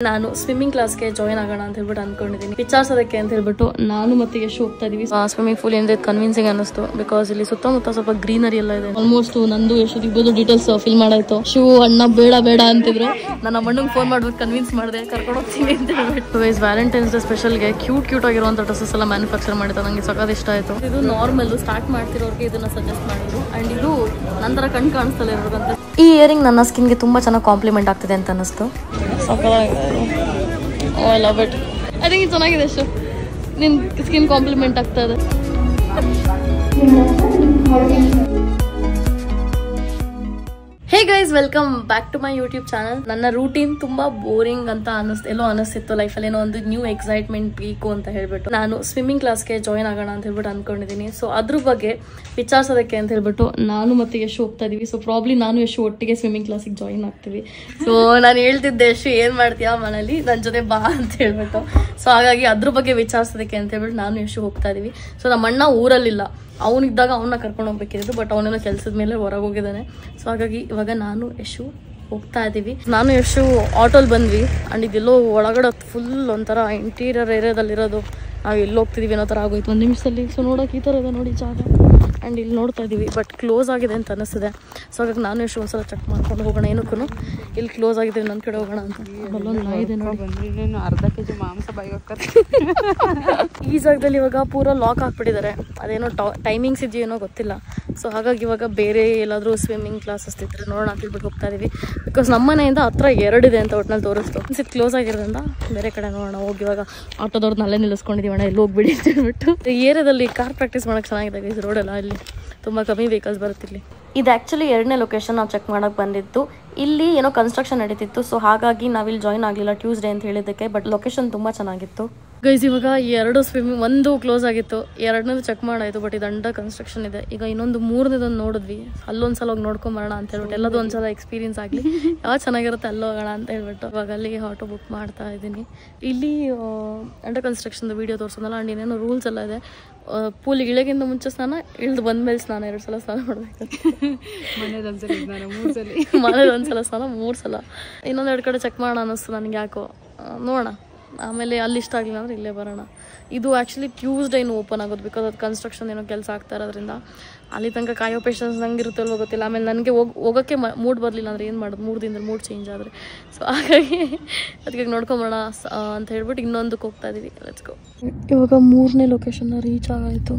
ನಾನು ಸ್ವಿಮ್ಮಿಂಗ್ ಕ್ಲಾಸ್ಗೆ ಜಾಯಿನ್ ಆಗೋಣ ಅಂತ ಹೇಳ್ಬಿಟ್ಟು ಅನ್ಕೊಂಡಿದ್ದೀನಿ. ವಿಚಾರಿಸೋದಕ್ಕೆ ಅಂತ ಹೇಳ್ಬಿಟ್ಟು ನಾನು ಮತ್ತೆ ಯಶು ಹೋಗ್ತಾ ಇದೀವಿ. ಸ್ವಿಮ್ಮಿಂಗ್ ಪೂಲ್ ಏನಿದೆ ಕನ್ವಿನ್ಸಿಂಗ್ ಅನ್ನಿಸ್ತು. ಬಿಕಾಸ್ ಇಲ್ಲಿ ಸುತ್ತಮುತ್ತ ಸ್ವಲ್ಪ ಗ್ರೀನರಿ ಎಲ್ಲ ಇದೆ. ಆಲ್ಮೋಸ್ಟ್ ನಂದು ಯಶು ಇಬ್ಬರು ಡೀಟೇಲ್ಸ್ ಫಿಲ್ ಮಾಡಾಯ್ತು. ಶೂ ಅಣ್ಣ ಬೇಡ ಅಂತಿದ್ರು. ನನ್ನ ಅಣ್ಣಂಗೆ ಫೋನ್ ಮಾಡ್ಬಿಟ್ಟು ಕನ್ವಿನ್ಸ್ ಮಾಡಿದೆ ಕರ್ಕೊಂಡು ಹೋಗ್ತೀನಿ ಅಂತ ಹೇಳ್ಬಿಟ್ಟು. ವ್ಯಾಲೆಂಟೈನ್ಸ್ ಡೇ ಸ್ಪೆಷಲ್ಗೆ ಕ್ಯೂಟ್ ಆಗಿರುವಂತ ಡ್ರೆಸ್ಸಸ್ ಎಲ್ಲ ಮ್ಯಾನುಫ್ಯಾಕ್ಚರ್ ಮಾಡಿದ್ದಾರೆ. ನನಗೆ ಸಖತ್ ಇಷ್ಟ ಆಯ್ತು. ಇದು ನಾರ್ಮಲ್ ಸ್ಟಾರ್ಟ್ ಮಾಡ್ತಿರೋರಿಗೆ ಇದನ್ನ ಸಜೆಸ್ಟ್ ಮಾಡಿದ್ರು. ಅಂಡ್ ಇದು ನಂತರ ಕಣ್ ಕಾಣಿಸ್ತಲ್ಲ ಇರೋದಂತ. ಈ ಇಯರಿಂಗ್ ನನ್ನ ಸ್ಕಿನ್ಗೆ ತುಂಬಾ ಚೆನ್ನಾಗಿ ಕಾಂಪ್ಲಿಮೆಂಟ್ ಆಗ್ತಿದೆ ಅಂತ ಅನಿಸ್ತು. I love it. I think ಇದು ಚೆನ್ನಾಗಿದೆ. ಅಷ್ಟು ನಿನ್ ಸ್ಕಿನ್ ಕಾಂಪ್ಲಿಮೆಂಟ್ ಆಗ್ತಾ ಇದೆ. Hey guys, welcome back to my YouTube channel. ನನ್ನ ರೂಟೀನ್ ತುಂಬಾ ಬೋರಿಂಗ್ ಅಂತ ಅನಿಸ್ತಿತ್ತು. ಲೈಫಲ್ಲಿ ಏನೋ ಒಂದು ನ್ಯೂ ಎಕ್ಸೈಟ್ಮೆಂಟ್ ಬೇಕು ಅಂತ ಹೇಳ್ಬಿಟ್ಟು ನಾನು ಸ್ವಿಮ್ಮಿಂಗ್ ಕ್ಲಾಸ್ಗೆ ಜಾಯಿನ್ ಆಗೋಣ ಅಂತ ಹೇಳ್ಬಿಟ್ಟು ಅನ್ಕೊಂಡಿದ್ದೀನಿ. ಸೊ ಅದ್ರ ಬಗ್ಗೆ ವಿಚಾರಿಸೋದಕ್ಕೆ ಅಂತ ಹೇಳ್ಬಿಟ್ಟು ನಾನು ಮತ್ತೆ ಯಶು ಹೋಗ್ತಾ ಇದೀವಿ. ಸೊ ಪ್ರಾಬ್ಲಿ ನಾನು ಯಶು ಒಟ್ಟಿಗೆ ಸ್ವಿಮ್ಮಿಂಗ್ ಕ್ಲಾಸಿಗೆ ಜಾಯಿನ್ ಆಗ್ತೀವಿ. ಸೊ ನಾನು ಹೇಳ್ತಿದ್ದೆ ಯಶು ಏನ್ ಮಾಡ್ತೀಯಾ ಮನೇಲಿ ನನ್ನ ಜೊತೆ ಬಾ ಅಂತ ಹೇಳ್ಬಿಟ್ಟು. ಸೊ ಹಾಗಾಗಿ ಅದ್ರ ಬಗ್ಗೆ ವಿಚಾರಿಸೋದಕ್ಕೆ ಅಂತ ಹೇಳ್ಬಿಟ್ಟು ನಾನು ಯಶು ಹೋಗ್ತಾ ಇದೀವಿ. ಸೊ ನಮ್ಮ ಅಣ್ಣ ಊರಲ್ಲಿಲ್ಲ, ಅವನಿದ್ದಾಗ ಅವನ್ನ ಕರ್ಕೊಂಡು ಹೋಗ್ಬೇಕಿದ್ದು. ಬಟ್ ಅವನೆಲ್ಲ ಕೆಲಸದ ಮೇಲೆ ಹೊರಗೆ ಹೋಗಿದ್ದಾನೆ. ಸೊ ಹಾಗಾಗಿ ಇವಾಗ ನಾನು ಯಶು ಹೋಗ್ತಾ ಇದ್ದೀವಿ. ನಾನು ಯಶು ಆಟೋಲ್ ಬಂದ್ವಿ. ಅಂಡ್ ಇದೆಲ್ಲೋ ಒಳಗಡೆ ಫುಲ್ ಒಂಥರ ಇಂಟೀರಿಯರ್ ಏರಿಯಾದಲ್ಲಿರೋದು. ನಾವು ಎಲ್ಲಿ ಹೋಗ್ತಿದೀವಿ ಅನ್ನೋ ಥರ ಆಗೋಯ್ತು ಒಂದು ನಿಮಿಷದಲ್ಲಿ. ಸೊ ನೋಡೋಕೆ ಈ ಥರ ಇದೆ ನೋಡಿ ಜಾಗ. ಆ್ಯಂಡ್ ಇಲ್ಲಿ ನೋಡ್ತಾ ಇದ್ದೀವಿ, ಬಟ್ ಕ್ಲೋಸ್ ಆಗಿದೆ ಅಂತ ಅನ್ನಿಸ್ತಿದೆ. ಸೊ ಹಾಗಾಗಿ ನಾನು ಎಷ್ಟು ಒಂದ್ಸಲ ಚೆಕ್ ಮಾಡ್ಕೊಂಡು ಹೋಗೋಣ. ಏನಕ್ಕೂ ಇಲ್ಲಿ ಕ್ಲೋಸ್ ಆಗಿದೆ, ನನ್ನ ಕಡೆ ಹೋಗೋಣ ಅಂತ. ಅಲ್ಲೊಂದು ನಾಯಿ ಇದೆ ನೋಡಿ. ಅರ್ಧ ಕೆಜಿ ಮಾಂಸ ಬಾಯಿಗೆ ಈ ಜಾಗದಲ್ಲಿ ಇವಾಗ ಪೂರ ಲಾಕ್ ಹಾಕ್ಬಿಟ್ಟಿದ್ದಾರೆ. ಅದೇನೋ ಟೈಮಿಂಗ್ಸ್ ಇದೆಯೇನೋ ಗೊತ್ತಿಲ್ಲ. ಸೊ ಹಾಗಾಗಿ ಇವಾಗ ಬೇರೆ ಎಲ್ಲಾದರೂ ಸ್ವಿಮ್ಮಿಂಗ್ ಕ್ಲಾಸಸ್ ಇದ್ರೆ ನೋಡೋಣ ಅಂತ ಹೇಳ್ಬಿಟ್ಟು ಹೋಗ್ತಾ ಇದೀವಿ. ಬಿಕಾಸ್ ನಮ್ಮ ಮನೆಯಿಂದ ಹತ್ರ 2 ಇದೆ ಅಂತ ಒಟ್ಟಿನಲ್ಲಿ ತೋರಿಸ್ತು. ಇದು ಕ್ಲೋಸ್ ಆಗಿರೋದ್ರಿಂದ ಬೇರೆ ಕಡೆ ನೋಡೋಣ. ಹೋಗಿ ಇವಾಗ ಆಟೋದವ್ರನ್ನ ಅಲ್ಲೇ ನಿಲ್ಲಿಸ್ಕೊಂಡಿದ್ದೀವಿ. ಅಣ್ಣ ಎಲ್ಲಿ ಹೋಗ್ಬಿಡಿ ಅಂತ ಹೇಳ್ಬಿಟ್ಟು. ಈ ಏರಿಯಾದಲ್ಲಿ ಕಾರ್ ಪ್ರಾಕ್ಟೀಸ್ ಮಾಡೋಕ್ಕೆ ಚೆನ್ನಾಗಿದೆ ಈ ರೋಡೆಲ್ಲ. ಇಲ್ಲಿ ತುಂಬ ಕಮ್ಮಿ ವೆಹಿಕಲ್ಸ್ ಬರುತ್ತಿಲ್ಲಿ. ಇದು ಆ್ಯಕ್ಚುಲಿ 2ನೇ ಲೊಕೇಶನ್ ನಾವು ಚೆಕ್ ಮಾಡೋಕ್ಕೆ ಬಂದಿತ್ತು. ಇಲ್ಲಿ ಏನೋ ಕನ್ಸ್ಟ್ರಕ್ಷನ್ ನಡೀತಿತ್ತು. ಸೊ ಹಾಗಾಗಿ ನಾವಿಲ್ಲಿ ಜಾಯಿನ್ ಆಗಲಿಲ್ಲ ಟ್ಯೂಸ್ಡೇ ಅಂತ ಹೇಳಿದ್ದಕ್ಕೆ. ಬಟ್ ಲೊಕೇಶನ್ ತುಂಬ ಚೆನ್ನಾಗಿತ್ತು. ಗೈಸ್ ಇವಾಗ 2 ಸ್ವಿಮ್ಮಿಂಗ್, 1 ಕ್ಲೋಸ್ ಆಗಿತ್ತು, 2ನೇದು ಚೆಕ್ ಮಾಡಾಯಿತು. ಬಟ್ ಇದು ಅಂಡರ್ ಕನ್ಸ್ಟ್ರಕ್ಷನ್ ಇದೆ. ಈಗ ಇನ್ನೊಂದು 3ನೇದೊಂದು ನೋಡಿದ್ವಿ. ಅಲ್ಲೊಂದ್ಸಲ ಹೋಗಿ ನೋಡ್ಕೊಂಬರೋಣ ಅಂತ ಹೇಳ್ಬಿಟ್ಟು. ಎಲ್ಲದೂ ಒಂದ್ಸಲ ಎಕ್ಸ್ಪೀರಿಯನ್ಸ್ ಆಗಲಿ, ಯಾವ್ದು ಚೆನ್ನಾಗಿರುತ್ತೆ ಅಲ್ಲೋಗೋಣ ಅಂತ ಹೇಳ್ಬಿಟ್ಟು ಇವಾಗ ಅಲ್ಲಿ ಆಟೋ ಬುಕ್ ಮಾಡ್ತಾ ಇದ್ದೀನಿ. ಇಲ್ಲಿ ಅಂಡರ್ ಕನ್ಸ್ಟ್ರಕ್ಷನ್ದು ವೀಡಿಯೋ ತೋರಿಸೋದಲ್ಲ. ಅಂಡ್ ಇನ್ನೇನೋ ರೂಲ್ಸ್ ಎಲ್ಲ ಇದೆ. ಪೂಲಿಗೆ ಇಳಿಯೋಕ್ಕಿಂತ ಮುಂಚೆ ಸ್ನಾನ, ಇಳಿದು ಬಂದ್ಮೇಲೆ ಸ್ನಾನ, 2 ಸಲ ಸ್ನಾನ ಮಾಡಬೇಕು. ಮನೇದೊಂದ್ಸಲ ಸ್ನಾನ, 3 ಸಲ. ಇನ್ನೊಂದೆರಡು ಕಡೆ ಚೆಕ್ ಮಾಡೋಣ ಅನ್ನಿಸ್ತು ನನಗೆ ಯಾಕೋ. ನೋಡೋಣ, ಆಮೇಲೆ ಅಲ್ಲಿ ಇಷ್ಟ ಆಗಲಿಲ್ಲ ಅಂದರೆ ಇಲ್ಲೇ ಬರೋಣ. ಇದು ಆ್ಯಕ್ಚುಲಿ ಟ್ಯೂಸ್ಡೇ ಓಪನ್ ಆಗೋದು. ಬಿಕಾಸ್ ಅದು ಕನ್ಸ್ಟ್ರಕ್ಷನ್ ಏನೋ ಕೆಲಸ ಆಗ್ತಾ ಇರೋದ್ರಿಂದ ಅಲ್ಲಿ ತನಕ ಕಾಯೋ ಪೇಷನ್ಸ್ ನಂಗೆ ಇರುತ್ತಲ್ವ ಗೊತ್ತಿಲ್ಲ. ಆಮೇಲೆ ನನಗೆ ಹೋಗೋಕ್ಕೆ ಮೂಡ್ ಬರಲಿಲ್ಲ ಅಂದರೆ ಏನು ಮಾಡೋದು, 3 ದಿನದಲ್ಲಿ ಮೂಡ್ ಚೇಂಜ್ ಆದರೆ. ಸೊ ಹಾಗಾಗಿ ಅದಕ್ಕೆ ನೋಡ್ಕೊಂಬರೋಣ ಅಂತ ಹೇಳ್ಬಿಟ್ಟು ಇನ್ನೊಂದಕ್ಕೆ ಹೋಗ್ತಾ ಇದ್ದೀವಿ. Let's go. ಇವಾಗ 3ನೇ ಲೊಕೇಶನ್ನ ರೀಚ್ ಆಗಾಯಿತು.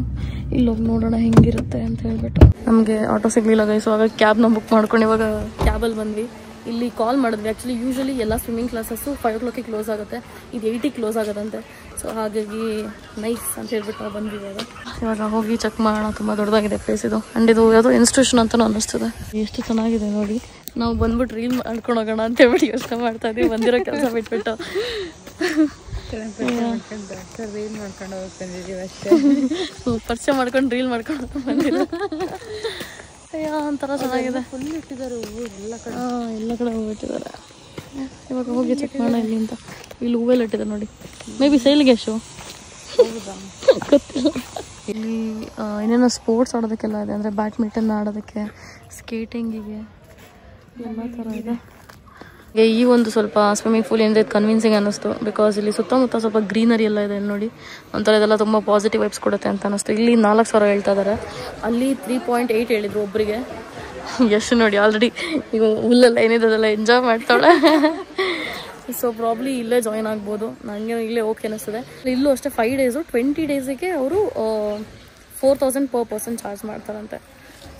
ಇಲ್ಲೋಗಿ ನೋಡೋಣ ಹೆಂಗಿರುತ್ತೆ ಅಂತ ಹೇಳ್ಬಿಟ್ಟು. ನಮಗೆ ಆಟೋ ಸಿಗಲಿಲ್ಲ ಗೈಸ್. ಸೊ ಹಾಗಾಗಿ ಕ್ಯಾಬ್ನ ಬುಕ್ ಮಾಡ್ಕೊಂಡು ಇವಾಗ ಕ್ಯಾಬಲ್ಲಿ ಬಂದ್ವಿ. ಇಲ್ಲಿ ಕಾಲ್ ಮಾಡಿದ್ವಿ. ಆ್ಯಕ್ಚುಲಿ ಯೂಶಲಿ ಎಲ್ಲ ಸ್ವಿಮ್ಮಿಂಗ್ ಕ್ಲಾಸಸ್ಸು 5 o'clock ಕ್ಲೋಸ್ ಆಗುತ್ತೆ. ಇದು 8 ಕ್ಲೋಸ್ ಆಗೋದಂತೆ. ಸೊ ಹಾಗಾಗಿ ನೈಸ್ ಅಂತ ಹೇಳ್ಬಿಟ್ಟು ನಾವು ಬಂದ್ವಿ. ಇವಾಗ ಹೋಗಿ ಚೆಕ್ ಮಾಡೋಣ. ತುಂಬ ದೊಡ್ಡದಾಗಿದೆ ಪ್ಲೇಸ್ ಇದು. ಆ್ಯಂಡ್ ಇದು ಯಾವುದೋ ಇನ್ಸ್ಟಿಟ್ಯೂಷನ್ ಅಂತಲೂ ಅನ್ನಿಸ್ತದೆ. ಎಷ್ಟು ಚೆನ್ನಾಗಿದೆ ನೋಡಿ. ನಾವು ಬಂದ್ಬಿಟ್ಟು ರೀಲ್ ಮಾಡ್ಕೊಂಡು ಹೋಗೋಣ ಅಂತ ಹೇಳ್ಬಿಟ್ಟು ಯೋಚನೆ ಮಾಡ್ತಾ ಇದ್ದೀವಿ. ಬಂದಿರೋ ಕೆಲಸ ಬಿಟ್ಬಿಟ್ಟು ರೀಲ್ ಮಾಡ್ಕೊಂಡು ಹೋಗ್ತಿದ್ದೀವಿ ಅಷ್ಟೇ. ಪರಿಚಯ ಮಾಡ್ಕೊಂಡು ರೀಲ್ ಮಾಡ್ಕೊಂಡು ಬಂದಿರೋ ಒಂಥರ ಚೆನ್ನಾಗಿದೆ. ಫುಲ್ ಇಟ್ಟಿದ್ದಾರೆ ಹೂವು ಎಲ್ಲ ಕಡೆ. ಎಲ್ಲ ಕಡೆ ಹೂವು ಇಟ್ಟಿದ್ದಾರೆ. ಇವಾಗ ಹೋಗಿ ಚೆಕ್ ಮಾಡೋಣ ಇಲ್ಲಿ ಅಂತ. ಇಲ್ಲಿ ಹೂವೆಲ್ಲ ಇಟ್ಟಿದ್ದಾರೆ ನೋಡಿ. ಮೇ ಬಿ ಸೇಲ್ಗೆ ಶೋ ಗೊತ್ತಿಲ್ಲ. ಇಲ್ಲಿ ಏನೇನೋ ಸ್ಪೋರ್ಟ್ಸ್ ಆಡೋದಕ್ಕೆಲ್ಲ ಇದೆ. ಅಂದರೆ ಬ್ಯಾಡ್ಮಿಂಟನ್ ಆಡೋದಕ್ಕೆ, ಸ್ಕೇಟಿಂಗಿಗೆ ಎಲ್ಲ ಥರ ಇದೆ. ಈ ಒಂದು ಸ್ವಲ್ಪ ಸ್ವಿಮ್ಮಿಂಗ್ ಪೂಲ್ ಏನಿದೆ ಕನ್ವಿನ್ಸಿಂಗ್ ಅನ್ನಿಸ್ತು. ಬಿಕಾಸ್ ಇಲ್ಲಿ ಸುತ್ತಮುತ್ತ ಸ್ವಲ್ಪ ಗ್ರೀನರಿ ಎಲ್ಲ ಇದೆ ನೋಡಿ. ಒಂಥರ ಇದೆಲ್ಲ ತುಂಬ ಪಾಸಿಟಿವ್ ವೈಬ್ಸ್ ಕೊಡುತ್ತೆ ಅಂತ ಅನ್ನಿಸ್ತು. ಇಲ್ಲಿ 4,000 ಹೇಳ್ತಾ ಇದ್ದಾರೆ. ಅಲ್ಲಿ 3.8 ಹೇಳಿದ್ರು ಒಬ್ಬರಿಗೆ. ಎಷ್ಟು ನೋಡಿ ಆಲ್ರೆಡಿ ಈಗ ಹುಲ್ಲೆಲ್ಲ ಏನಿದೆ ಅದೆಲ್ಲ ಎಂಜಾಯ್ ಮಾಡ್ತಾಳೆ. ಸೊ ಪ್ರಾಬ್ಲಿ ಇಲ್ಲೇ ಜಾಯಿನ್ ಆಗ್ಬೋದು. ನನಗೆ ಇಲ್ಲೇ ಓಕೆ ಅನ್ನಿಸ್ತದೆ. ಇಲ್ಲೂ ಅಷ್ಟೇ 5 ಡೇಸು 20 ಡೇಸಿಗೆ ಅವರು 4,000 per person ಚಾರ್ಜ್ ಮಾಡ್ತಾರಂತೆ.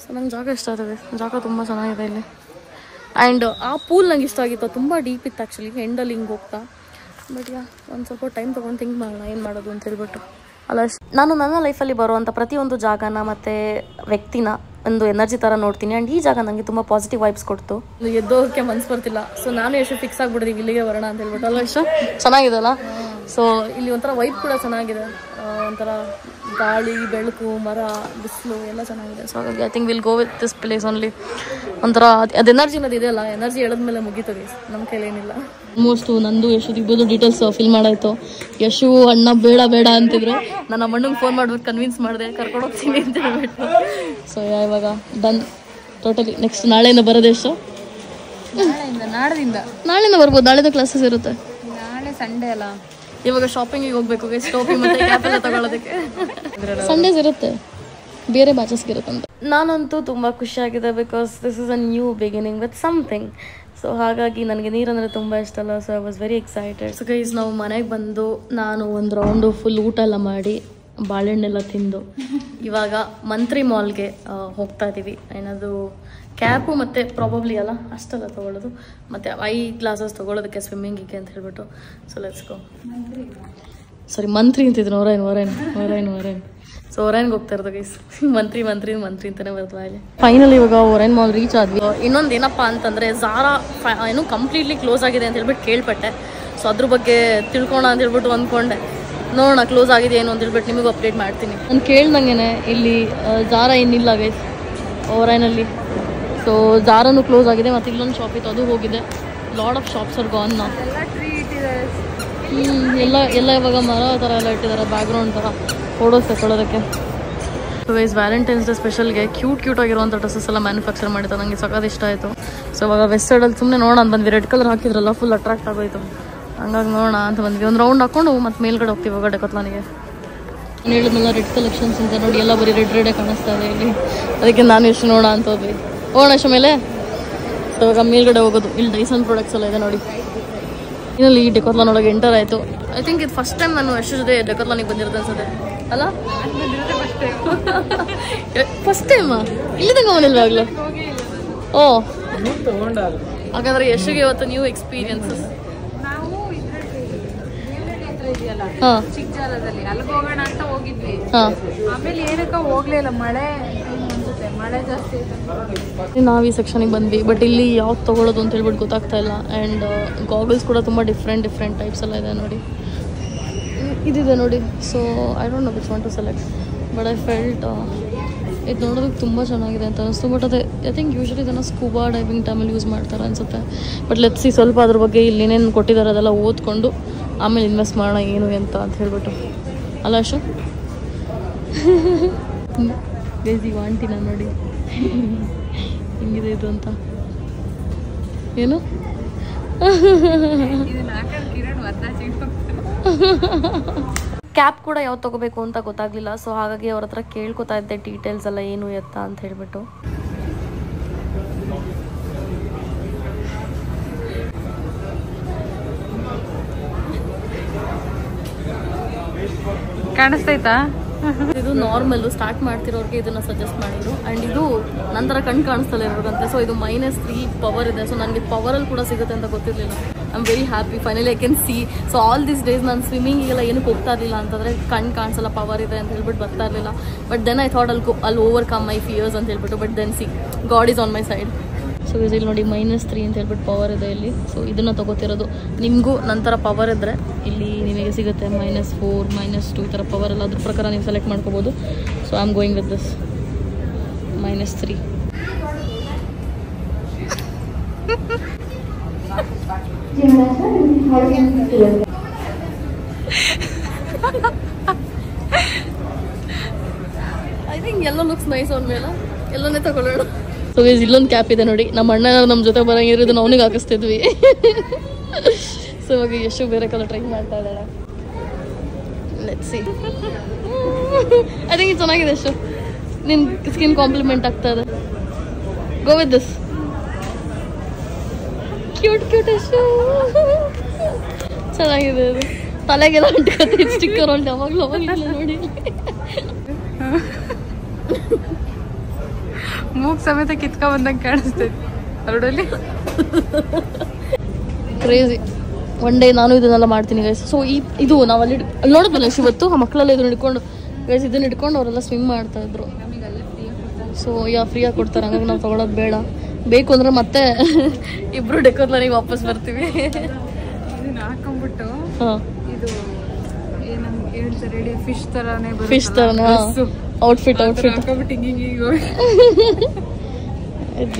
ಸೊ ನಂಗೆ ಜಾಗ ಇಷ್ಟ ಆಗ್ತದೆ. ಜಾಗ ತುಂಬ ಚೆನ್ನಾಗಿದೆ ಇಲ್ಲಿ. ಆ್ಯಂಡ್ ಆ ಪೂಲ್ ನಂಗೆ ಇಷ್ಟ ಆಗಿತ್ತು. ತುಂಬ ಡೀಪ್ ಇತ್ತು ಆ್ಯಕ್ಚುಲಿ. ಎಂಡಲ್ಲಿ ಹಿಂಗೆ ಹೋಗ್ತಾ. ಬಟ್ ಒಂದು ಸ್ವಲ್ಪ ಟೈಮ್ ತೊಗೊಂಡು ಥಿಂಕ್ ಮಾಡೋಣ ಏನು ಮಾಡೋದು ಅಂತ ಹೇಳ್ಬಿಟ್ಟು. ಅಲ್ಲ, ನಾನು ನನ್ನ ಲೈಫಲ್ಲಿ ಬರುವಂಥ ಪ್ರತಿಯೊಂದು ಜಾಗನ ಮತ್ತು ವ್ಯಕ್ತಿನ ಒಂದು ಎನರ್ಜಿ ಥರ ನೋಡ್ತೀನಿ. ಆ್ಯಂಡ್ ಈ ಜಾಗ ನನಗೆ ತುಂಬ ಪಾಸಿಟಿವ್ ವೈಬ್ಸ್ ಕೊಡ್ತು. ಎದ್ದೋಗಕ್ಕೆ ಮನ್ಸು ಬರ್ತಿಲ್ಲ. ಸೊ ನಾನು ಎಷ್ಟು ಫಿಕ್ಸ್ ಆಗಿಬಿಡ್ತೀವಿ ಇಲ್ಲಿಗೆ ಬರೋಣ ಅಂತ ಹೇಳ್ಬಿಟ್ಟು. ಅಲ್ಲ ಎಷ್ಟು ಚೆನ್ನಾಗಿದೆಲ್ಲ. ಸೊ ಇಲ್ಲಿ ಒಂಥರ ವೈಬ್ ಕೂಡ ಚೆನ್ನಾಗಿದೆ. ಒಂಥರ ಗಾಳಿ, ಬೆಳಕು, ಮರ, ಬಿಸಿಲು ಎಲ್ಲ ಚೆನ್ನಾಗಿದೆ. ಸೊ ಹಾಗಾಗಿ I think will go with this place only. ಒಂಥರ ಅದು ಎನರ್ಜಿ ಅನ್ನೋದು ಇದೆಯಲ್ಲ, ಎನರ್ಜಿ ಎಳೆದ್ಮೇಲೆ ಮುಗೀತದೆ. ನಮ್ಮ ಕೈಲೇನಿಲ್ಲ. ಆಲ್ಮೋಸ್ಟ್ ನಂದು ಯಶು ಇಬ್ಬರು ಡೀಟೇಲ್ಸ್ ಫಿಲ್ ಮಾಡಾಯಿತು. ಯಶು ಅಣ್ಣ ಬೇಡ ಅಂತಿದ್ರು. ನನ್ನ ಅಣ್ಣಂಗೆ ಫೋನ್ ಮಾಡ್ಬಿಟ್ಟು ಕನ್ವಿನ್ಸ್ ಮಾಡಿದೆ ಕರ್ಕೊಂಡು ಹೋಗ್ತೀನಿ ಅಂತ ಹೇಳ್ಬಿಟ್ಟು. ಸೊ ಇವಾಗ ಡನ್ ಟೋಟಲಿ. ನೆಕ್ಸ್ಟ್ ನಾಳೆಯಿಂದ ಬರೋದು ಎಷ್ಟು? ನಾಳೆಯಿಂದ ನಾಳೆಯಿಂದ ಬರ್ಬೋದು. ನಾಳೆದು ಕ್ಲಾಸಸ್ ಇರುತ್ತೆ. ಸಂಡೇ ಅಲ್ಲ, ಇವಾಗ ಶಾಪಿಂಗಿಗೆ ಹೋಗ್ಬೇಕು ಟೋಪಿ ಮತ್ತೆ ಕ್ಯಾಪ್ ಎಲ್ಲ ತಗೊಳ್ಳೋದಕ್ಕೆ. ಸಂಡೇಸ್ ಇರುತ್ತೆ, ಬೇರೆ ಬ್ಯಾಚಸ್ಗೆ ಇರುತ್ತಂತೆ. ನಾನಂತೂ ತುಂಬ ಖುಷಿಯಾಗಿದೆ because this is a new beginning with something. So ಹಾಗಾಗಿ ನನಗೆ ನೀರಂದರೆ ತುಂಬ ಇಷ್ಟ ಅಲ್ಲ, so I was very excited. So guys ನಾವು ಮನೆಗೆ ಬಂದು ನಾನು ಒಂದು ರೌಂಡು ಫುಲ್ ಊಟ ಎಲ್ಲ ಮಾಡಿ ಬಾಳೆಹಣ್ಣೆಲ್ಲ ತಿಂದು ಇವಾಗ ಮಂತ್ರಿ ಮಾಲ್ಗೆ ಹೋಗ್ತಾ ಇದ್ದೀವಿ. ಏನದು ಕ್ಯಾಪು ಮತ್ತು ಪ್ರಾಬಬ್ಲಿ ಅಲ್ಲ ಅಷ್ಟೆಲ್ಲ ತೊಗೊಳ್ಳೋದು, ಮತ್ತು ಐ ಗ್ಲಾಸಸ್ ತೊಗೊಳ್ಳೋದಕ್ಕೆ ಸ್ವಿಮ್ಮಿಂಗಿಗೆ ಅಂತ ಹೇಳ್ಬಿಟ್ಟು. So let's go. ಸಾರಿ ಮಂತ್ರಿ ಅಂತಿದ್ರು, ಹೊರೈನ್. ಸೊ ಒರೈನ್ಗೆ ಹೋಗ್ತಾ ಇರೋದು ಗೈಸ್. ಮಂತ್ರಿ ಅಂತಲೇ ಬರ್ತಾ ಇಲ್ಲಿ. ಫೈನಲಿ ಇವಾಗ ಒರೈನ್ ಮಾಲ್ ರೀಚ್ ಆದ್ವಿ. ಇನ್ನೊಂದು ಏನಪ್ಪ ಅಂತಂದರೆ ಝಾರಾ ಏನು ಕಂಪ್ಲೀಟ್ಲಿ ಕ್ಲೋಸ್ ಆಗಿದೆ ಅಂತ ಹೇಳ್ಬಿಟ್ಟು ಕೇಳ್ಪಟ್ಟೆ. ಸೊ ಅದ್ರ ಬಗ್ಗೆ ತಿಳ್ಕೊಳ ಅಂತ ಹೇಳ್ಬಿಟ್ಟು ಅಂದ್ಕೊಂಡೆ. ನೋಡೋಣ ಕ್ಲೋಸ್ ಆಗಿದೆ ಏನು ಅಂತ ಹೇಳ್ಬಿಟ್ಟು ನಿಮಗೂ ಅಪ್ಡೇಟ್ ಮಾಡ್ತೀನಿ. ನಾನು ಕೇಳ್ದಂಗೆ ಇಲ್ಲಿ ಝಾರಾ ಏನಿಲ್ಲ ಗೈಸ್ ಒರೈನಲ್ಲಿ. ಸೊ ಝಾರಾನು ಕ್ಲೋಸ್ ಆಗಿದೆ, ಮತ್ತು ಇಲ್ಲೊಂದು ಶಾಪ್ ಇತ್ತು ಅದು ಹೋಗಿದೆ. Lot of shops are gone ನಾ. ಎಲ್ಲ ಇವಾಗ ಮರ ಥರ ಎಲ್ಲ ಇಟ್ಟಿದ್ದಾರೆ, ಬ್ಯಾಕ್ಗ್ರೌಂಡ್ ಥರ ಫೋಟೋಸ್ ತಗೊಳ್ಳೋದಕ್ಕೆ. ಸೊ ವೈಸ್ ವ್ಯಾಲೆಂಟೈನ್ಸ್ ಡೇ ಸ್ಪೆಷಲ್ಗೆ ಕ್ಯೂಟ್ ಆಗಿರುವಂಥ ಡ್ರೆಸ್ಸಸ್ ಎಲ್ಲ ಮ್ಯಾನುಫ್ಯಾಕ್ಚರ್ ಮಾಡಿದ್ದಾರೆ. ನನಗೆ ಸಖತ್ ಇಷ್ಟ ಆಯಿತು. ಸೊ ಇವಾಗ ವೆಸ್ಟ್ ಸೈಡಲ್ಲಿ ಸುಮ್ಮನೆ ನೋಡೋಣ ಬಂದ್ವಿ. ರೆಡ್ ಕಲರ್ ಹಾಕಿದ್ರಲ್ಲ ಫುಲ್ ಅಟ್ರಾಕ್ಟ್ ಆಗೋಯ್ತು, ಹಂಗಾಗಿ ನೋಡೋಣ ಅಂತ ಬಂದ್ವಿ. ಒಂದು ರೌಂಡ್ ಹಾಕೊಂಡು ಮತ್ತೆ ಮೇಲ್ಗಡೆ ಹೋಗ್ತೀವಿ ಇವಾಗ ಡೆಕೋತ್ಲಾನಿಗೆ. ನಾನು ಹೇಳಿದ್ನಲ್ಲ ರೆಡ್ ಕಲೆಕ್ಷನ್ಸ್ ಅಂತ, ನೋಡಿ ಎಲ್ಲ ಬರೀ ರೆಡ್ ಕಾಣಿಸ್ತಾ ಇದೆ ಇಲ್ಲಿ. ಅದಕ್ಕೆ ನಾನು ಎಷ್ಟು ನೋಡೋಣ ಅಂತ ಹೋದ್ವಿ. ಹೋಗೋಣ ಅಷ್ಟು ಮೇಲೆ. ಸೊ ಇವಾಗ ಮೇಲ್ಗಡೆ ಹೋಗೋದು. ಇಲ್ಲಿ ಡೈಸನ್ ಪ್ರಾಡಕ್ಟ್ಸ್ ಎಲ್ಲ ಇದೆ ನೋಡಿ. ಇನ್ನಲ್ಲಿ ಡೆಕೋತ್ಲಾನ್ ಒಳಗೆ ಎಂಟರ್ ಆಯಿತು. ಐ ಥಿಂಕ್ ಇದು ಫಸ್ಟ್ ಟೈಮ್ ನಾನು ಎಷ್ಟು ಜೊತೆ ಡೆಕೋತ್ಲಾನಿಗೆ ಬಂದಿರೋದು ಅನ್ಸುತ್ತೆ ಅಲ್ಲ? ಫಸ್ಟ್ ಟೈಮಾ? ಇಲ್ಲಿ ತನಕ ಬಂದಿಲ್ವಾ ಆಗಲೂ? ಓ ಹಾಗಾದ್ರೆ ಯಶುಗೆ ಇವತ್ತು ನ್ಯೂ ಎಕ್ಸ್ಪೀರಿಯನ್ಸಸ್. ಚಿಕ್ಕಜಾಲದಲ್ಲಿ ಅಲ್ಲಿಗೆ ಹೋಗೋಣ ಅಂತ ಹೋಗಿದ್ವಿ. ಆಮೇಲೆ ಏನಕ್ಕ ಹೋಗ್ಲಿಲ್ಲ, ಮಳೆ ಜಾಸ್ತಿ ಇತ್ತು. ನಾವು ಈ ಸೆಕ್ಷನಿಗೆ ಬಂದ್ವಿ, ಬಟ್ ಇಲ್ಲಿ ಯಾವ್ದು ತೊಗೊಳ್ಳೋದು ಅಂತ ಹೇಳ್ಬಿಟ್ಟು ಗೊತ್ತಾಗ್ತಾ ಇಲ್ಲ. ಆ್ಯಂಡ್ ಗಾಗಲ್ಸ್ ಕೂಡ ತುಂಬ ಡಿಫ್ರೆಂಟ್ ಟೈಪ್ಸ್ ಎಲ್ಲ ಇದೆ ನೋಡಿ. ಇದಿದೆ ನೋಡಿ. So I don't know which want to select, but I felt ಇದು ನೋಡೋದಕ್ಕೆ ತುಂಬ ಚೆನ್ನಾಗಿದೆ ಅಂತ ಅನಿಸ್ತು. ಬಟ್ ಅದೇ ಐ ಥಿಂಕ್ ಯೂಶ್ವಲಿ ಇದನ್ನು ಸ್ಕೂಬಾ ಡೈವಿಂಗ್ ಟೈಮಲ್ಲಿ ಯೂಸ್ ಮಾಡ್ತಾರೆ ಅನಿಸುತ್ತೆ. ಬಟ್ ಲೆಟ್ಸ್ ಸಿ ಸ್ವಲ್ಪ ಅದ್ರ ಬಗ್ಗೆ ಇಲ್ಲಿ ಏನೇನು ಕೊಟ್ಟಿದ್ದಾರೆ ಅದೆಲ್ಲ ಓದ್ಕೊಂಡು ಆಮೇಲೆ ಇನ್ವೆಸ್ಟ್ ಮಾಡೋಣ ಏನು ಅಂತ ಹೇಳ್ಬಿಟ್ಟು ಅಲ್ಲ ಅಶು? ಬೇಸಿ ವಾಂಟಿನ ನೋಡಿ ಹಿಂಗಿದೆ ಇದು ಅಂತ. ಏನು ಕ್ಯಾಪ್ ಕೂಡ ಯಾವ್ದು ತೊಗೋಬೇಕು ಅಂತ ಗೊತ್ತಾಗಲಿಲ್ಲ. ಸೊ ಹಾಗಾಗಿ ಅವ್ರ ಹತ್ರ ಕೇಳ್ಕೊತಾ ಇದ್ದೆ ಡೀಟೇಲ್ಸ್ ಎಲ್ಲ ಏನು ಎತ್ತ ಅಂತ ಹೇಳ್ಬಿಟ್ಟು. ಕಾಣಿಸ್ತೈತಾ? ಇದು ನಾರ್ಮಲ್ ಸ್ಟಾರ್ಟ್ ಮಾಡ್ತಿರೋರಿಗೆ ಇದನ್ನ ಸಜೆಸ್ಟ್ ಮಾಡಿದ್ರು. ಆ್ಯಂಡ್ ಇದು ನಂತರ ಕಣ್ಣು ಕಾಣಿಸ್ತಲ್ಲ ಇರೋದಂತೆ. ಸೊ ಇದು -3 ಪವರ್ ಇದೆ. ಸೊ ನನಗೆ ಪವರಲ್ಲಿ ಕೂಡ ಸಿಗುತ್ತೆ ಅಂತ ಗೊತ್ತಿರಲಿಲ್ಲ. I am very happy, finally I can see. So all this days ನಾನು ಸ್ವಿಮ್ಮಿಂಗಿಗೆಲ್ಲ ಏನಕ್ಕೆ ಹೋಗ್ತಾ ಇರಲಿಲ್ಲ ಅಂತಂದರೆ ಕಣ್ಣು ಕಾಣಿಸಲ್ಲ, ಪವರ್ ಇದೆ ಅಂತ ಹೇಳ್ಬಿಟ್ಟು ಬರ್ತಾ ಇರಲಿಲ್ಲ. ಬಟ್ ದೆನ್ ಐ ಥಾಟ್ ಅಲ್ಲಿ ಓವರ್ಕಮ್ ಮೈ ಫಿಯರ್ಸ್ ಅಂತ ಹೇಳ್ಬಿಟ್ಟು. But then see God is on my side. So ಇಲ್ಲಿ ನೋಡಿ -3 ಅಂತ ಹೇಳ್ಬಿಟ್ಟು ಪವರ್ ಇದೆ ಇಲ್ಲಿ. ಸೊ ಇದನ್ನು ತೊಗೋತಿರೋದು. ನಿಮಗೂ ನಂತರ ಪವರ್ ಇದ್ದರೆ ಇಲ್ಲಿ ನಿಮಗೆ ಸಿಗುತ್ತೆ -4 -2 ಈ ಥರ ಪವರ್ ಎಲ್ಲ ಅದ್ರ ಪ್ರಕಾರ ನೀವು ಸೆಲೆಕ್ಟ್ ಮಾಡ್ಕೋಬೋದು. So I am going with this -3. I think ಎಲ್ಲ ಲುಕ್ಸ್ ನೈಸ್ ಅವನ ಮೇಲೆ, ಎಲ್ಲನೇ ತಗೊಳ್ಳೋಣ. ಸೊ ಗೈಸ್ ಇಲ್ಲೊಂದು ಕ್ಯಾಪ್ ಇದೆ ನೋಡಿ. ನಮ್ಮ ಅಣ್ಣ ನಮ್ಮ ಜೊತೆ ಬರೋಂಗಿರೋದನ್ನ ಅವನಿಗೆ ಹಾಕಿಸ್ತಿದ್ವಿ. ಸೊ ಇವಾಗ ಎಷ್ಟು ಬೇರೆ ಕಲರ್ ಟ್ರೈ ಮಾಡ್ತಾ ಇದ್ದಾಳೆ. Let's see. ಐ ಥಿಂಕ್ ಇದು ಚೆನ್ನಾಗಿದೆ. ಎಷ್ಟು ನಿನ್ನ ಸ್ಕಿನ್ ಕಾಂಪ್ಲಿಮೆಂಟ್ ಆಗ್ತಾ ಇದೆ. Go with this. ಕ್ಯೂಟ್ ಎಷ್ಟು ಚೆನ್ನಾಗಿದೆ ಅದು. ತಲೆಗೆಲ್ಲ ಅಂಟ್ಕೊತ್ತೆ ಸ್ಟಿಕ್ಕರ್ ಹೊಂಟು ಅವಾಗಲೂ ನೋಡಿ. ಮೂಗ್ ಸಮೇತ ಕಿತ್ಕ ಬಂದಂಗೆ ಕಾಣಿಸ್ತೈತಿ ಅರಡಲ್ಲಿ. ಕ್ರೇಜಿ. ಒನ್ ಡೇ ನಾನು ಇದನ್ನೆಲ್ಲ ಮಾಡ್ತೀನಿ ಗೈಸ್. ಸೊ ಇದು ನಾವು ಅಲ್ಲಿ ನೋಡಿದ್ವಲ್ಲ ಇವತ್ತು ಆ ಮಕ್ಕಳೆಲ್ಲ ಇದನ್ನ ಹಿಡ್ಕೊಂಡು ಗೈಸ್ ಇದನ್ನ ಹಿಡ್ಕೊಂಡು ಅವರೆಲ್ಲ ಸ್ವಿಮ್ ಮಾಡ್ತಾ ಇದ್ರು. ಸೊ ಫ್ರೀಯಾಗಿ ಕೊಡ್ತಾರೆ, ಹಂಗಾಗಿ ನಾವು ತೊಗೊಳೋದು ಬೇಡ. ಬೇಕು ಅಂದ್ರೆ ಮತ್ತೆ ಇಬ್ರು ಡೆಕೋತ್ಲಾನಿಗೆ ವಾಪಸ್ ಬರ್ತೀವಿ. ಇದನ್ನ ಹಾಕೊಂಡ್ಬಿಟ್ಟು ಇದು ಏನಂತ ಹೇಳ್ತಾರೆ, ಫಿಶ್ ತರಾನೇ ಔಟ್ಫಿಟ್ ಹಾಕೊಂಡ್ಬಿಟ್ಟು ಹಿಂಗೆ ಇದು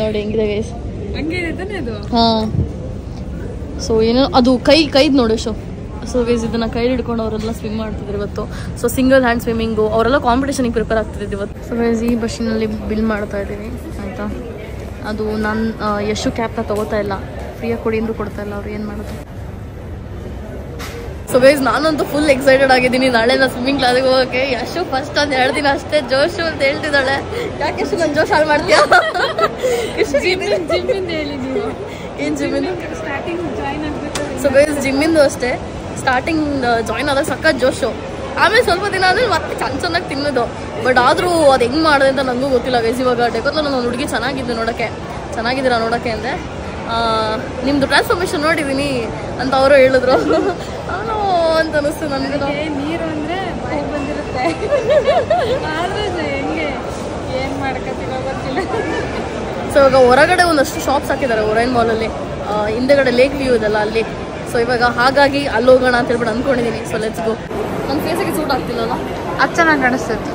ನೋಡಿ ಹೆಂಗಿದೆ ಗೈಸ್. ಹಂಗೆ ತಾನೇ ಅದು. ಸೊ ಏನೋ ಅದು ಕೈದು ನೋಡಿ ಶೋ. ಸೊ ಗೈಸ್ ಇದನ್ನ ಕೈ ಹಿಡ್ಕೊಂಡು ಅವರೆಲ್ಲ ಸ್ವಿಮ್ ಮಾಡ್ತಿದ್ರು ಇವತ್ತು. ಸೊ ಸಿಂಗಲ್ ಹ್ಯಾಂಡ್ ಸ್ವಿಮ್ಮಿಂಗು ಅವರೆಲ್ಲ ಕಾಂಪಿಟೇಷನಿಗೆ ಪ್ರಿಪೇರ್ ಆಗ್ತಿದ್ದು ಇವತ್ತು. ಸೊ ಗೈಸ್ ಈ ಬಸ್ಸಿನಲ್ಲಿ ಬಿಲ್ ಮಾಡ್ತಾ ಇದ್ದೀವಿ ಆಯಿತಾ. ಅದು ನಾನು ಯಶು ಕ್ಯಾಪ್ನ ತೊಗೋತಾ ಇಲ್ಲ, ಫ್ರೀಯಾಗಿ ಕೊಡಿ ಅಂದರೂ ಕೊಡ್ತಾ ಇಲ್ಲ. ಅವ್ರು ಏನು ಮಾಡೋದು. ಸೊ ಗೈಸ್ ನಾನಂತೂ ಫುಲ್ ಎಕ್ಸೈಟೆಡ್ ಆಗಿದ್ದೀನಿ ನಾಳೆ ನಾನು ಸ್ವಿಮ್ಮಿಂಗ್ ಕ್ಲಾಸಿಗೆ ಹೋಗೋಕ್ಕೆ. ಯಶು ಫಸ್ಟ್ ಒಂದು 2 ದಿನ ಅಷ್ಟೇ ಜೋಶು ಅಂತ ಹೇಳ್ತಿದ್ದಾಳೆ. ಯಾಕೆ ಎಷ್ಟು ನನ್ನ ಜೋಶ್ ಹಾಳು ಮಾಡ್ತೀಯಾ? ಜಿಮ್ಮಿಂದ ಹೇಳಿ ನೀವು ಏನು ಜಿಮ್ಮಿಂದು? ಸ್ಟಾರ್ಟಿಂಗ್ ಜಾಯ್ನ್ ಆಗಬೇಕು. ಸೊ ಗೈಸ್ ಜಿಮ್ಮಿಂದು ಅಷ್ಟೇ ಸ್ಟಾರ್ಟಿಂಗ್ ಜಾಯ್ನ್ ಆದಾಗ ಸಖತ್ ಜೋಶು. ಆಮೇಲೆ ಸ್ವಲ್ಪ ದಿನ ಆದ್ಮೇಲೆ ಮತ್ತೆ ಚೆನ್ನಾಗಿ ತಿನ್ನೋದು. ಬಟ್ ಆದರೂ ಅದು ಹೆಂಗೆ ಮಾಡಿದೆ ಅಂತ ನನಗೂ ಗೊತ್ತಿಲ್ಲ ಗೈಸ್. ಇವಾಗ ಡೆಕೋತ್ಲಲ್ಲಿ ನನ್ನ ಹುಡುಗಿ ಚೆನ್ನಾಗಿದ್ದು ನೋಡೋಕ್ಕೆ, ಚೆನ್ನಾಗಿದ್ದೀರಾ ನೋಡೋಕ್ಕೆ ಅಂದೆ. ನಿಮ್ಮದು ಟ್ರಾನ್ಸ್ಫಾರ್ಮೇಷನ್ ನೋಡಿದ್ದೀನಿ ಅಂತ ಅವರು ಹೇಳಿದ್ರು. ಅವನು ಅಂತ ಅನಿಸ್ತು ನನಗೆ. ನೀರು ಅಂದರೆ ಬಾಯಿಗೆ ಬಂದಿರುತ್ತೆ, ಆದರೆ ಹೆಂಗೆ ಏನು ಮಾಡ್ಕೊತೀನೋ ಗೊತ್ತಿಲ್ಲ. ಸೊ ಇವಾಗ ಹೊರಗಡೆ ಒಂದಷ್ಟು ಶಾಪ್ಸ್ ಹಾಕಿದ್ದಾರೆ ಒರೈನ್ ಮಾಲಲ್ಲಿ, ಹಿಂದೆಗಡೆ ಲೇಕ್ ವ್ಯೂ ಇದೆಲ್ಲ ಅಲ್ಲಿ. ಸೊ ಇವಾಗ ಹಾಗಾಗಿ ಅಲ್ಲಿ ಹೋಗೋಣ ಅಂತ ಹೇಳ್ಬಿಟ್ಟು ಅಂದ್ಕೊಂಡಿದ್ದೀನಿ. So let's go. ನನ್ನ ಫೇಸಿಗೆ ಸೂಟ್ ಆಗ್ತಿಲ್ಲಲ್ಲ, ಅದು ಚೆನ್ನಾಗಿ ಕಾಣಿಸ್ತೈತೆ.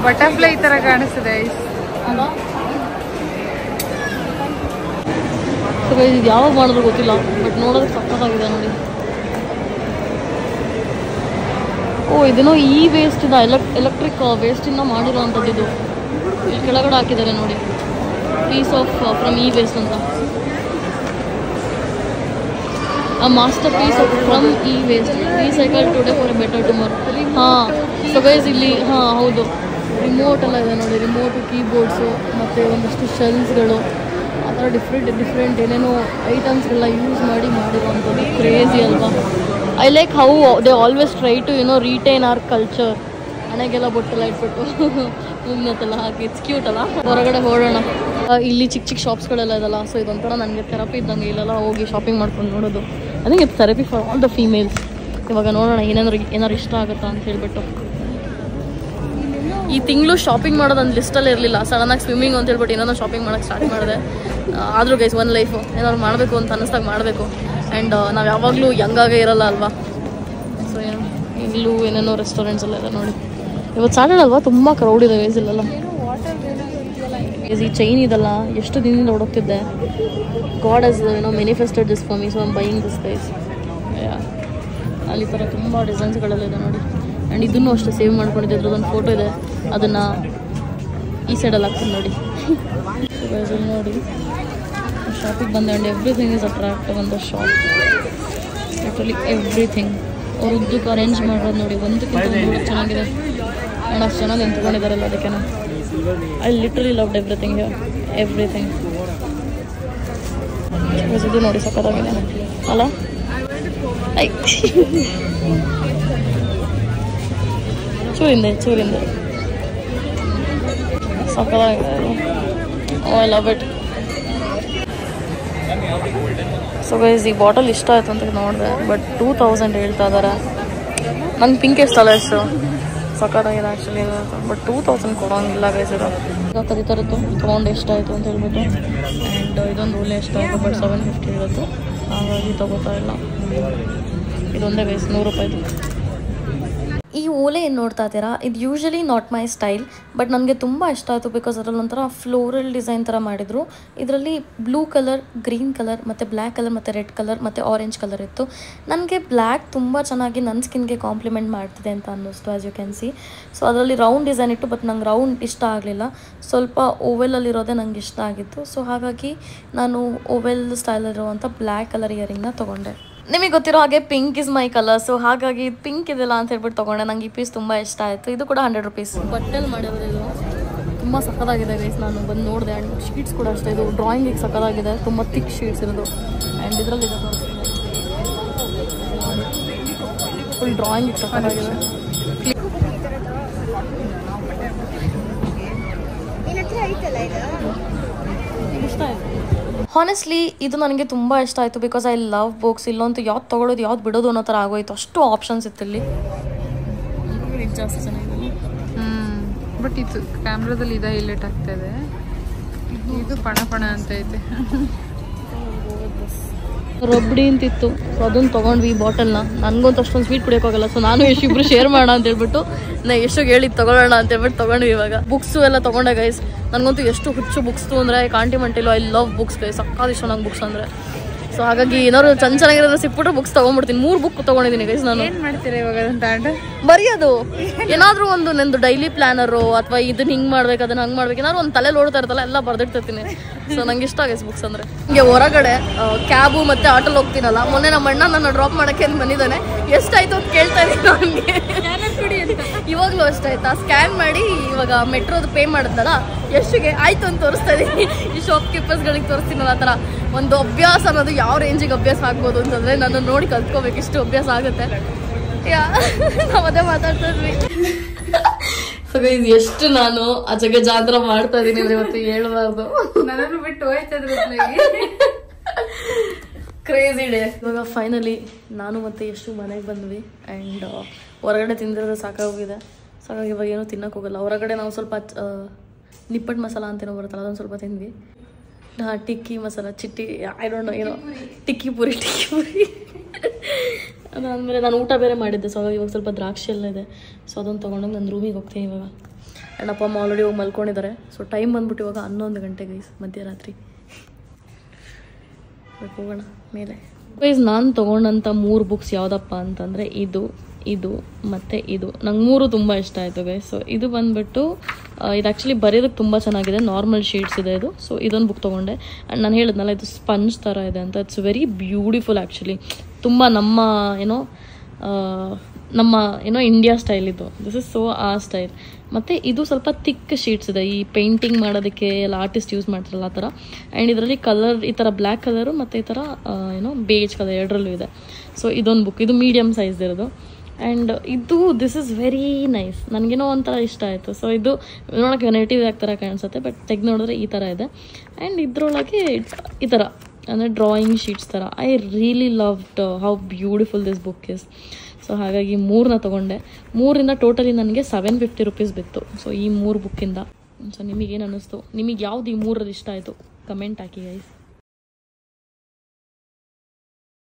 ಬಟರ್ಫ್ಲೈ ಥರ ಕಾಣಿಸ್ತದೆ. ಇದು ಯಾವಾಗ ಮಾಡಿದ್ರು ಗೊತ್ತಿಲ್ಲ, ಬಟ್ ನೋಡೋದಕ್ಕೆ ಸಕ್ಕತ್ತಾಗಿದೆ ನೋಡಿ. ಓ ಇದೇನೋ ಈ ವೇಸ್ಟಿಂದ ಎಲೆಕ್ಟ್ರಿಕ್ ವೇಸ್ಟಿಂದ ಮಾಡಿರೋವಂಥದ್ದು. ಇದು ಇಲ್ಲಿ ಕೆಳಗಡೆ ಹಾಕಿದ್ದಾರೆ ನೋಡಿ, ಪೀಸ್ ಆಫ್ ಫ್ರಮ್ ಈ ವೇಸ್ಟ್ ಅಂತ. A masterpiece from e-waste, recycle today for a better tomorrow. ಹಾಂ ಸೊ ಗೈಸ್ ಇಲ್ಲಿ ಹಾಂ ಹೌದು ರಿಮೋಟ್ ಎಲ್ಲ ಇದೆ ನೋಡಿ, ರಿಮೋಟು, ಕೀಬೋರ್ಡ್ಸು ಮತ್ತು ಒಂದಷ್ಟು ಶೆಲ್ಸ್ಗಳು ಆ ಥರ ಡಿಫ್ರೆಂಟ್ ಏನೇನೋ ಐಟಮ್ಸ್ಗಳನ್ನ ಯೂಸ್ ಮಾಡಿರುವಂಥದ್ದು. ಕ್ರೇಜಿ ಅಲ್ವಾ? I like how they always try to retain our culture. ಹಣೆಗೆಲ್ಲ ಬೊಟ್ಟೆಲ್ಲ ಇಟ್ಬಿಟ್ಟು ಮುಗ್ನತ್ತೆಲ್ಲ ಹಾಕಿ ಇಟ್ಸ್ ಕ್ಯೂಟ್ ಅಲ್ಲ. ಹೊರಗಡೆ ಹೊರಡೋಣ. ಇಲ್ಲಿ ಚಿಕ್ಕ ಶಾಪ್ಸ್ಗಳೆಲ್ಲ ಇದಲ್ಲ. ಸೊ ಇದೊಂಥರ ನನಗೆ ಥೆರಪಿ ಇದ್ದಂಗೆ ಇಲ್ಲೆಲ್ಲ ಹೋಗಿ ಶಾಪಿಂಗ್ ಮಾಡ್ಕೊಂಡು ನೋಡೋದು. I think it's therapy for all the females. ಇವಾಗ ನೋಡೋಣ ಏನಾರು ಇಷ್ಟ ಆಗುತ್ತಾ ಅಂತ ಹೇಳ್ಬಿಟ್ಟು. ಈ ತಿಂಗಳು ಶಾಪಿಂಗ್ ಮಾಡೋದು ಒಂದು ಲಿಸ್ಟಲ್ಲಿ ಇರಲಿಲ್ಲ. ಸಡನ್ನಾಗಿ ಸ್ವಿಮ್ಮಿಂಗ್ ಅಂತ ಹೇಳ್ಬಿಟ್ಟು ಏನಾದ್ರು ಶಾಪಿಂಗ್ ಮಾಡೋಕ್ಕೆ ಸ್ಟಾರ್ಟ್ ಮಾಡಿದೆ. ಆದರೂ ಗೈಸ್ ಒಂದು ಲೈಫು ಏನಾದ್ರು ಮಾಡಬೇಕು ಅಂತ ಅನ್ನಿಸ್ದಾಗ ಮಾಡಬೇಕು. ಆ್ಯಂಡ್ ನಾವು ಯಾವಾಗಲೂ ಯಂಗಾಗೇ ಇರಲ್ಲ ಅಲ್ವಾ. ಸೊ ಇಲ್ಲೂ ಏನೇನೋ ರೆಸ್ಟೋರೆಂಟ್ಸ್ ಎಲ್ಲ ಇದೆ ನೋಡಿ. ಇವತ್ತು ಸ್ಯಾಟರ್ಡೆ ಅಲ್ವಾ, ತುಂಬ ಕ್ರೌಡ್ ಇದೆ ಗೈಸ್ ಇಲ್ಲೆಲ್ಲ. ಈ ಚೈನ್ ಇದಲ್ಲ ಎಷ್ಟು ದಿನದಿಂದ ಹುಡುಕ್ತಿದ್ದೆ. God has manifested this for me, so I'm buying this guys. ಅಲ್ಲಿ ಥರ ತುಂಬ ಡಿಸೈನ್ಸ್ಗಳೆಲ್ಲ ಇದೆ ನೋಡಿ. ಆ್ಯಂಡ್ ಇದನ್ನು ಅಷ್ಟೇ ಸೇವ್ ಮಾಡ್ಕೊಂಡಿದ್ದೆ. ಅದ್ರದ್ದೊಂದು ಫೋಟೋ ಇದೆ, ಅದನ್ನು ಈ ಸೈಡಲ್ಲಿ ಹಾಕ್ತೀನಿ ನೋಡಿ. ಗೈಸ್ ಇಲ್ಲಿ ನೋಡಿ ಶಾಪಿಗೆ ಬಂದೆ. And everything is attractive on the shop, literally everything. ಅವ್ರು ಉದ್ದಕ್ಕೆ ಅರೇಂಜ್ ಮಾಡೋದು ನೋಡಿ, ಒಂದಕ್ಕಿಂತ ಒಂದು ಚೆನ್ನಾಗಿದೆ. ಆ್ಯಂಡ್ ಅಷ್ಟು ಚೆನ್ನಾಗಿ ನಿಂತ್ಕೊಂಡಿದ್ದಾರಲ್ಲ ಅದಕ್ಕೆ I literally loved everything here, everything. ಇದು ನೋಡಿ ಸಕ್ಕತ್ತಾಗಿದೆ ಅಲ್ಲ? ಐ ಚೂರಿಂದೆ ಸಕ್ಕತ್ತಾಗಿದೆ. Oh I love it. So guys ಈ ಬಾಟಲ್ ಇಷ್ಟ ಆಯಿತು ಅಂತ ನೋಡಿದೆ, ಬಟ್ 2000 ಹೇಳ್ತಾ ಇದ್ದಾರೆ. ನಂಗೆ ಪಿಂಕ್ ಎಷ್ಟಲ್ಲ ಎಷ್ಟು ಸಕ್ಕತ್ತಾಗಿದೆ ಆ್ಯಕ್ಚುಲಿ, ಬಟ್ 2000 ಕೊಡೋಂಗಿಲ್ಲ ಗೈಸ್. ಇದು ಕರಿತರದ್ದು ತೊಗೊಂಡು ಎಷ್ಟಾಯಿತು ಅಂತ ಹೇಳ್ಬಿಟ್ಟು. ಆ್ಯಂಡ್ ಇದೊಂದು ಒಳ್ಳೆ ಎಷ್ಟಾಯಿತು, ಬಟ್ 750 ಇರುತ್ತೆ, ಹಾಗಾಗಿ ತೊಗೋತಾ ಇಲ್ಲ. ಇದೊಂದೇ ಗೈಸ್ 100 ರೂಪಾಯಿದು. ಈ ಓಲೆ ಏನು ನೋಡ್ತಾ ಇದ್ದೀರಾ, ಇದು usually not my style, but ನನಗೆ ತುಂಬ ಇಷ್ಟ ಆಯಿತು. ಬಿಕಾಸ್ ಅದರಲ್ಲಿ ಒಂಥರ ಫ್ಲೋರಲ್ ಡಿಸೈನ್ ಥರ ಮಾಡಿದರು. ಇದರಲ್ಲಿ ಬ್ಲೂ ಕಲರ್, ಗ್ರೀನ್ ಕಲರ್ ಮತ್ತು ಬ್ಲ್ಯಾಕ್ ಕಲರ್ ಮತ್ತು ರೆಡ್ ಕಲರ್ ಮತ್ತು ಆರೆಂಜ್ ಕಲರ್ ಇತ್ತು. ನನಗೆ ಬ್ಲ್ಯಾಕ್ ತುಂಬ ಚೆನ್ನಾಗಿ ನನ್ನ ಸ್ಕಿನ್ಗೆ ಕಾಂಪ್ಲಿಮೆಂಟ್ ಮಾಡ್ತಿದೆ ಅಂತ ಅನ್ನಿಸ್ತು, as you can see. So ಅದರಲ್ಲಿ ರೌಂಡ್ ಡಿಸೈನ್ ಇತ್ತು, ಬಟ್ ನಂಗೆ ರೌಂಡ್ ಇಷ್ಟ ಆಗಲಿಲ್ಲ. ಸ್ವಲ್ಪ ಓವೆಲಲ್ಲಿರೋದೇ ನಂಗೆ ಇಷ್ಟ ಆಗಿತ್ತು. ಸೊ ಹಾಗಾಗಿ ನಾನು ಓವೆಲ್ ಸ್ಟೈಲಲ್ಲಿರುವಂಥ ಬ್ಲ್ಯಾಕ್ ಕಲರ್ ಇಯರಿಂಗ್ನ ತೊಗೊಂಡೆ. ನಿಮಗೆ ಗೊತ್ತಿರೋ ಹಾಗೆ pink is my colour. So ಹಾಗಾಗಿ ಪಿಂಕ್ ಇದೆಲ್ಲ ಅಂತ ಹೇಳ್ಬಿಟ್ಟು ತೊಗೊಂಡೆ. ನಂಗೆ ಈ ಪೀಸ್ ತುಂಬ ಇಷ್ಟ ಆಯಿತು. ಇದು ಕೂಡ 100 ರೂಪೀಸ್. ಬಟ್ಟೆಲ್ಲಿ ಮಾಡಿದ್ರೆ ಇದು ತುಂಬ ಸಕ್ಕತ್ತಾಗಿದೆ ಗೈಸ್. ನಾನು ಬಂದು ನೋಡಿದೆ. ಆ್ಯಂಡ್ ಶೀಟ್ಸ್ ಕೂಡ ಅಷ್ಟೇ, ಇದು ಡ್ರಾಯಿಂಗಿಗೆ ಸಕ್ಕತ್ತಾಗಿದೆ, ತುಂಬ ಥಿಕ್ ಶೀಟ್ಸ್ ಇರೋದು. ಆ್ಯಂಡ್ ಇದರಲ್ಲಿ ಫುಲ್ ಡ್ರಾಯಿಂಗಿಗೆ ಸಕ್ಕತ್ತಾಗಿದೆ. ಇಷ್ಟ ಆಯಿತು ಹಾನೆಸ್ಟ್ಲಿ. ಇದು ನನಗೆ ತುಂಬ ಇಷ್ಟ ಆಯಿತು, ಬಿಕಾಸ್ ಐ ಲವ್ ಬುಕ್ಸ್. ಇಲ್ಲಂತೂ ಯಾವ್ದು ತೊಗೊಳೋದು ಯಾವ್ದು ಬಿಡೋದು ಅನ್ನೋ ಥರ ಆಗೋಯ್ತು, ಅಷ್ಟು ಆಪ್ಷನ್ಸ್ ಇತ್ತು ಇಲ್ಲಿ. ಜಾಸ್ತಿ ಚೆನ್ನಾಗಿದೆ. ಬಟ್ ಇದು ಕ್ಯಾಮ್ರಾದಲ್ಲಿ ಇದೆ ಹೈಲೈಟ್ ಆಗ್ತಾಯಿದೆ. ಇದು ಪಣ ಅಂತ ಐತೆ. ರಬ್ಡಿ ಅಂತಿತ್ತು, ಸೊ ಅದನ್ನು ತೊಗೊಂಡ್ವಿ ಈ ಬಾಟಲ್ನ. ನನಗಂತೂ ಅಷ್ಟೊಂದು ಸ್ವೀಟ್ ಕುಡಿಯೋಕ್ಕಾಗಲ್ಲ, ಸೊ ನಾನು ಇಬ್ಬರು ಶೇರ್ ಮಾಡೋಣ ಅಂತ ಹೇಳ್ಬಿಟ್ಟು ನಾ ಎಷ್ಟೊಗೆ ಹೇಳಿದ್ದು ತೊಗೊಳ್ಳೋಣ ಅಂತ ಹೇಳ್ಬಿಟ್ಟು ತೊಗೊಂಡ್ವಿ. ಇವಾಗ ಬುಕ್ಸು ಎಲ್ಲ ತೊಗೊಂಡೆ ಗೈಸ್. ನನಗಂತೂ ಎಷ್ಟು ಹುಚ್ಚು ಬುಕ್ಸ್ತು ಅಂದರೆ ಕಾಂಟಿಮೆಂಟಲು. ಐ ಲವ್ ಬುಕ್ಸ್ ಗೈಸ್, ಸಕ್ಕಾದ ಇಷ್ಟ ನಂಗೆ ಬುಕ್ಸ್ ಅಂದರೆ. ಸೊ ಹಾಗಾಗಿ ಏನಾದ್ರು ಚೆನ್ನಾಗಿರೋದ್ರೆ ಸಿಕ್ಬಿಟ್ರೆ ಬುಕ್ಸ್ ತೊಗೊಂಡ್ಬಿಡ್ತೀನಿ. 3 ಬುಕ್ ತೊಗೊಂಡಿದ್ದೀನಿ ಗೈಸ್ ನಾನು. ಏನು ಮಾಡ್ತೀರಾ ಇವಾಗ ಅಂತ ಬರೆಯೋದು ಏನಾದ್ರೂ ಒಂದು ನಂದು ಡೈಲಿ ಪ್ಲಾನರು ಅಥವಾ ಇದನ್ನ ಹಿಂಗ್ ಮಾಡ್ಬೇಕು ಅದನ್ನ ಹಂಗ್ ಮಾಡ್ಬೇಕು ಏನಾದ್ರು ಒಂದು ತಲೆ ಓಡ್ತಾ ಇರ್ತಲ್ಲ ಎಲ್ಲ ಬರ್ದಿರ್ತೀನಿ. ಸೊ ನಂಗೆ ಇಷ್ಟ ಆಗೈತೆ ಬುಕ್ಸ್ ಅಂದ್ರೆ. ಹಿಂಗೆ ಹೊರಗಡೆ ಕ್ಯಾಬು ಮತ್ತೆ ಆಟೋಲ್ ಹೋಗ್ತೀನಲ್ಲ, ಮೊನ್ನೆ ನಮ್ಮ ಅಣ್ಣ ನನ್ನ ಡ್ರಾಪ್ ಮಾಡಕ್ಕೆ ಅಂತ ಬಂದಿದ್ದಾನೆ. ಎಷ್ಟಾಯ್ತು ಅಂತ ಕೇಳ್ತಾ ಇದ್ದೀನಿ ಅವನಿಗೆ. ಇವಾಗ್ಲೂ ಅಷ್ಟಾಯ್ತಾ ಸ್ಕ್ಯಾನ್ ಮಾಡಿ ಇವಾಗ ಮೆಟ್ರೋದು ಪೇ ಮಾಡಿದ್ನಲ್ಲ ಎಷ್ಟಿಗೆ ಆಯ್ತು ಅಂತ ತೋರಿಸ್ತಾ ಇದೀನಿ. ಈ ಶಾಪ್ ಕೀಪರ್ಸ್ಗಳಿಗೆ ತೋರಿಸ್ತೀನಲ್ಲ ಆ ಥರ ಒಂದು ಅಭ್ಯಾಸ ಅನ್ನೋದು ಯಾವ ರೇಂಜಿಗೆ ಅಭ್ಯಾಸ ಆಗ್ಬೋದು ಅಂತಂದ್ರೆ ನನ್ನ ನೋಡಿ ಕಲ್ತ್ಕೋಬೇಕು, ಇಷ್ಟು ಅಭ್ಯಾಸ ಆಗುತ್ತೆ. ನಾವು ಅದೇ ಮಾತಾಡ್ತಾ ಇದ್ವಿ. ಸೊ ಗೈಸ್ ಎಷ್ಟು ನಾನು ಅಜಗಜಾಂತರ ಮಾಡ್ತಾ ಇದೀನಿ ಅಂದ್ರೆ ಇವತ್ತು ಹೇಳ್ಬಾರ್ದು. ನನ್ನನ್ನು ಬಿಟ್ಟು ಹೋಯ್ತದ್ರು ಕ್ರೇಜಿ ಡೇ. ಇವಾಗ ಫೈನಲಿ ನಾನು ಮತ್ತೆ ಎಷ್ಟು ಮನೆಗೆ ಬಂದ್ವಿ ಆ್ಯಂಡ್ ಹೊರಗಡೆ ತಿಂದಿರೋದು ಸಾಕಾಗೋಗಿದೆ. ಸಾಕಾಗಿ ಇವಾಗ ಏನೂ ತಿನ್ನಕ್ಕೆ ಹೋಗಲ್ಲ. ಹೊರಗಡೆ ನಾವು ಸ್ವಲ್ಪ ನಿಪ್ಪಟ್ಟು ಮಸಾಲ ಅಂತೇನೋ ಬರುತ್ತಲ್ಲ ಅದೊಂದು ಸ್ವಲ್ಪ ತಿಂದ್ವಿ. ಟಿಕ್ಕಿ ಮಸಾಲ ಚಿಟ್ಟಿ ಐ ಡೋಂಟ್ ನೋ ಏನೋ ಟಿಕ್ಕಿ ಪುರಿ ಅದಾದಮೇಲೆ ನಾನು ಊಟ ಬೇರೆ ಮಾಡಿದ್ದೆ. ಸೊ ಇವಾಗ ಸ್ವಲ್ಪ ದ್ರಾಕ್ಷಿ ಎಲ್ಲ ಇದೆ. ಸೊ ಅದನ್ನು ತೊಗೊಂಡೋಗಿ ನನ್ನ ರೂಮಿಗೆ ಹೋಗ್ತೀನಿ ಇವಾಗ. ಆ್ಯಂಡ್ ಅಪ್ಪ ಅಮ್ಮ ಆಲ್ರೆಡಿ ಹೋಗಿ ಮಲ್ಕೊಂಡಿದ್ದಾರೆ. ಸೊ ಟೈಮ್ ಬಂದ್ಬಿಟ್ಟು ಇವಾಗ 11 ಗಂಟೆ ಗೈಸ್, ಮಧ್ಯರಾತ್ರಿ. ಹೋಗೋಣ ಮೇಲೆ. ಗೈಸ್ ನಾನು ತೊಗೊಂಡಂಥ 3 ಬುಕ್ಸ್ ಯಾವುದಪ್ಪ ಅಂತಂದರೆ ಇದು ಮತ್ತು ಇದು. ನಂಗೆ 3 ತುಂಬ ಇಷ್ಟ ಆಯಿತು ಗೈಸ್. ಸೊ ಇದು ಬಂದುಬಿಟ್ಟು ಇದು ಆ್ಯಕ್ಚುಲಿ ಬರೆಯೋದಕ್ಕೆ ತುಂಬ ಚೆನ್ನಾಗಿದೆ, ನಾರ್ಮಲ್ ಶೀಟ್ಸ್ ಇದೆ ಇದು. ಸೊ ಇದೊಂದು ಬುಕ್ ತೊಗೊಂಡೆ. ಆ್ಯಂಡ್ ನಾನು ಹೇಳಿದ್ನಲ್ಲ ಇದು ಸ್ಪಂಜ್ ಥರ ಇದೆ ಅಂತ. It's very beautiful actually. ತುಂಬ ನಮ್ಮ ಇಂಡಿಯಾ ಸ್ಟೈಲ್ ಇದು. ದಿಸ್ ಇಸ್ ಸೋ ಆ ಸ್ಟೈಲ್. ಮತ್ತು ಇದು ಸ್ವಲ್ಪ ಥಿಕ್ ಶೀಟ್ಸ್ ಇದೆ, ಈ ಪೇಂಟಿಂಗ್ ಮಾಡೋದಕ್ಕೆ ಎಲ್ಲ ಆರ್ಟಿಸ್ಟ್ ಯೂಸ್ ಮಾಡ್ತಾರಲ್ಲ ಆ ಥರ. ಆ್ಯಂಡ್ ಇದರಲ್ಲಿ ಕಲರ್ ಈ ಥರ ಬ್ಲ್ಯಾಕ್ ಕಲರು ಮತ್ತು ಈ ಥರ ಬೇಜ್ ಕಲರ್ ಎರಡರಲ್ಲೂ ಇದೆ. ಸೊ ಇದೊಂದು ಬುಕ್, ಇದು ಮೀಡಿಯಮ್ ಸೈಜ್ ಇರೋದು. ಆ್ಯಂಡ್ ಇದು ದಿಸ್ ಇಸ್ ವೆರಿ ನೈಸ್, ನನಗೇನೋ ಒಂಥರ ಇಷ್ಟ ಆಯಿತು. ಸೊ ಇದು ನೋಡೋಕ್ಕೆ ನೆಗೆಟಿವ್ ಆಗಿ ಥರ ಕಾಣಿಸುತ್ತೆ, ಬಟ್ ತೆಗೆದು ನೋಡಿದ್ರೆ ಈ ಥರ ಇದೆ. ಆ್ಯಂಡ್ ಇದರೊಳಗೆ ಈ ಥರ ಅಂದರೆ ಡ್ರಾಯಿಂಗ್ ಶೀಟ್ಸ್ ಥರ. I really loved how beautiful this book is. So ಹಾಗಾಗಿ 3ನ ತೊಗೊಂಡೆ. 3ರಿಂದ ಟೋಟಲಿ ನನಗೆ 750 ರೂಪೀಸ್ ಬಿತ್ತು. ಸೊ ಈ 3 ಬುಕ್ಕಿಂದ. ಸೊ ನಿಮಗೇನು ಅನ್ನಿಸ್ತು, ನಿಮಗೆ ಯಾವ್ದು ಈ 3ರಲ್ಲಿ ಇಷ್ಟ ಆಯಿತು ಕಮೆಂಟ್ ಹಾಕಿ ಗೈಸ್.